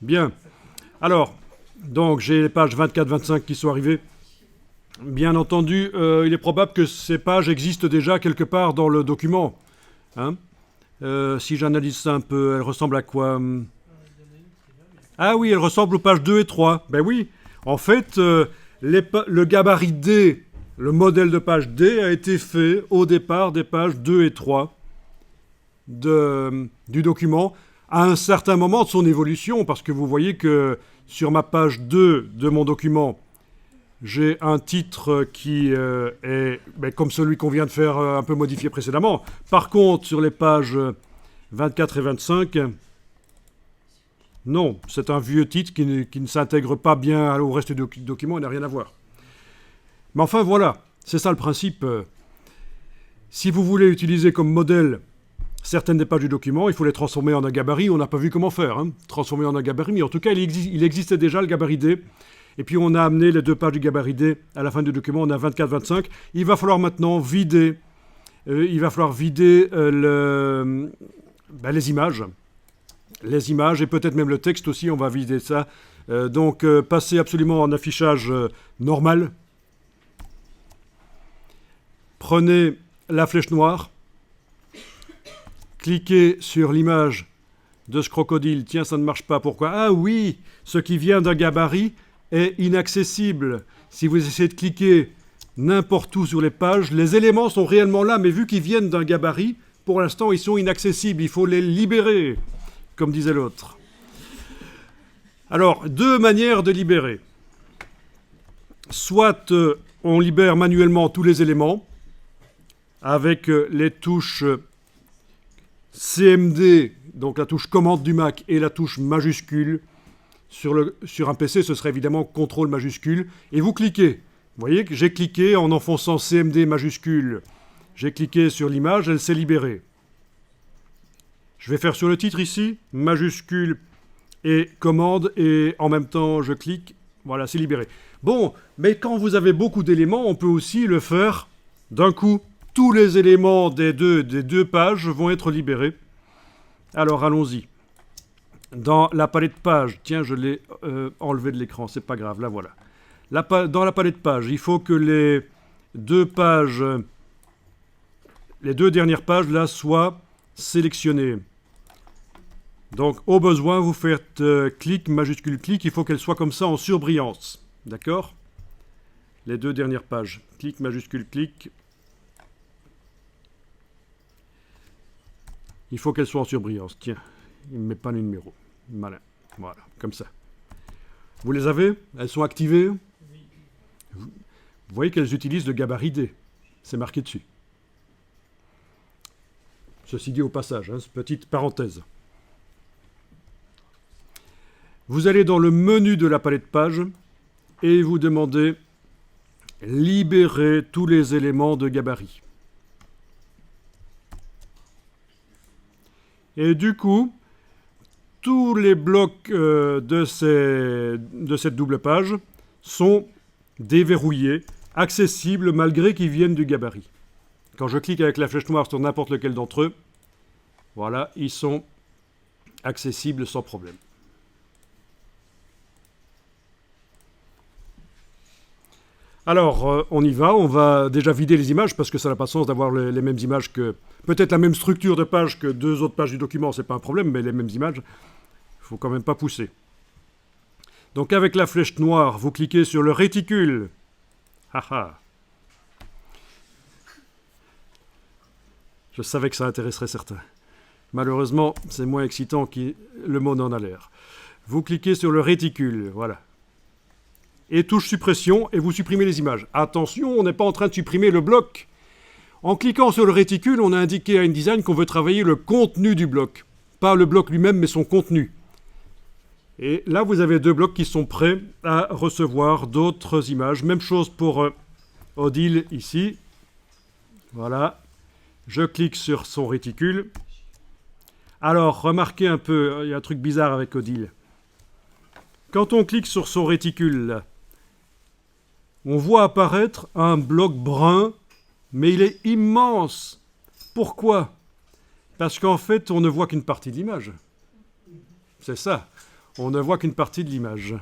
Bien. Alors, donc j'ai les pages 24-25 qui sont arrivées. Bien entendu, il est probable que ces pages existent déjà quelque part dans le document. Hein. Si j'analyse ça un peu, elles ressemblent à quoi? Ah oui, elles ressemblent aux pages 2 et 3. Ben oui, en fait, le gabarit D, le modèle de page D a été fait au départ des pages 2 et 3 du document à un certain moment de son évolution, parce que vous voyez que sur ma page 2 de mon document, j'ai un titre qui est comme celui qu'on vient de faire un peu modifié précédemment. Par contre, sur les pages 24 et 25, non, c'est un vieux titre qui ne s'intègre pas bien au reste du document et n'a rien à voir. Mais enfin, voilà, c'est ça le principe. Si vous voulez utiliser comme modèle certaines des pages du document, il faut les transformer en un gabarit. On n'a pas vu comment faire, transformer en un gabarit, mais en tout cas, il existait déjà le gabarit D. Et puis on a amené les deux pages du gabarit D à la fin du document, on a 24-25. Il va falloir maintenant vider, les images. Les images et peut-être même le texte aussi, on va vider ça. Donc passez absolument en affichage normal. Prenez la flèche noire, cliquez sur l'image de ce crocodile. Tiens, ça ne marche pas, pourquoi? Ah oui, ce qui vient d'un gabarit est inaccessible. Si vous essayez de cliquer n'importe où sur les pages, les éléments sont réellement là, mais vu qu'ils viennent d'un gabarit, pour l'instant, ils sont inaccessibles. Il faut les libérer, comme disait l'autre. Alors, deux manières de libérer. Soit on libère manuellement tous les éléments avec les touches CMD, donc la touche commande du Mac et la touche majuscule. Sur un PC, ce serait évidemment CTRL majuscule. Et vous cliquez. Vous voyez que j'ai cliqué en enfonçant CMD majuscule. J'ai cliqué sur l'image, elle s'est libérée. Je vais faire sur le titre ici, majuscule et commande, et en même temps je clique. Voilà, c'est libéré. Bon, mais quand vous avez beaucoup d'éléments, on peut aussi le faire d'un coup. Tous les éléments des deux pages vont être libérés. Alors allons-y. Dans la palette page, tiens, je l'ai enlevé de l'écran, c'est pas grave, là voilà. Dans la palette page, il faut que les deux dernières pages là soient sélectionnées. Donc au besoin, vous faites clic, majuscule clic, il faut qu'elles soient comme ça en surbrillance. D'accord? Les deux dernières pages. Clic, majuscule clic. Il faut qu'elles soient en surbrillance. Tiens, il ne met pas le numéro. Malin. Voilà, comme ça. Vous les avez? Elles sont activées? Oui. Vous voyez qu'elles utilisent le gabarit D. C'est marqué dessus. Ceci dit au passage, petite parenthèse. Vous allez dans le menu de la palette page et vous demandez libérer tous les éléments de gabarit. Et du coup, tous les blocs de cette double page sont déverrouillés, accessibles malgré qu'ils viennent du gabarit. Quand je clique avec la flèche noire sur n'importe lequel d'entre eux, voilà, ils sont accessibles sans problème. Alors, on y va. On va déjà vider les images parce que ça n'a pas de sens d'avoir les mêmes images que... Peut-être la même structure de page que deux autres pages du document, c'est pas un problème, mais les mêmes images, il ne faut quand même pas pousser. Donc avec la flèche noire, vous cliquez sur le réticule. Haha. Je savais que ça intéresserait certains. Malheureusement, c'est moins excitant que le mot n'en a l'air. Vous cliquez sur le réticule, voilà. Et touche suppression, et vous supprimez les images. Attention, on n'est pas en train de supprimer le bloc. En cliquant sur le réticule, on a indiqué à InDesign qu'on veut travailler le contenu du bloc. Pas le bloc lui-même, mais son contenu. Et là, vous avez deux blocs qui sont prêts à recevoir d'autres images. Même chose pour Odile ici. Voilà. Je clique sur son réticule. Alors, remarquez un peu, il y a un truc bizarre avec Odile. Quand on clique sur son réticule, là, on voit apparaître un bloc brun, mais il est immense. Pourquoi? Parce qu'en fait, on ne voit qu'une partie de l'image. C'est ça. on ne voit qu'une partie de l'image.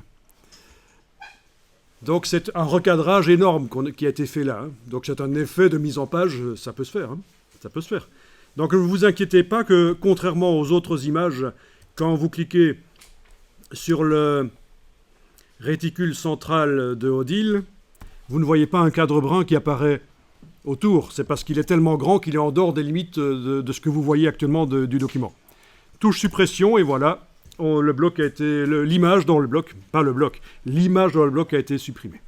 Donc c'est un recadrage énorme qui a été fait là. Hein. Donc c'est un effet de mise en page, ça peut se faire. Hein. Ça peut se faire. Donc ne vous inquiétez pas que, contrairement aux autres images, quand vous cliquez sur le réticule central de Odile, vous ne voyez pas un cadre brun qui apparaît autour. C'est parce qu'il est tellement grand qu'il est en dehors des limites de ce que vous voyez actuellement du document. Touche suppression et voilà, le bloc a été, l'image dans le bloc, pas le bloc, l'image dans le bloc a été supprimée.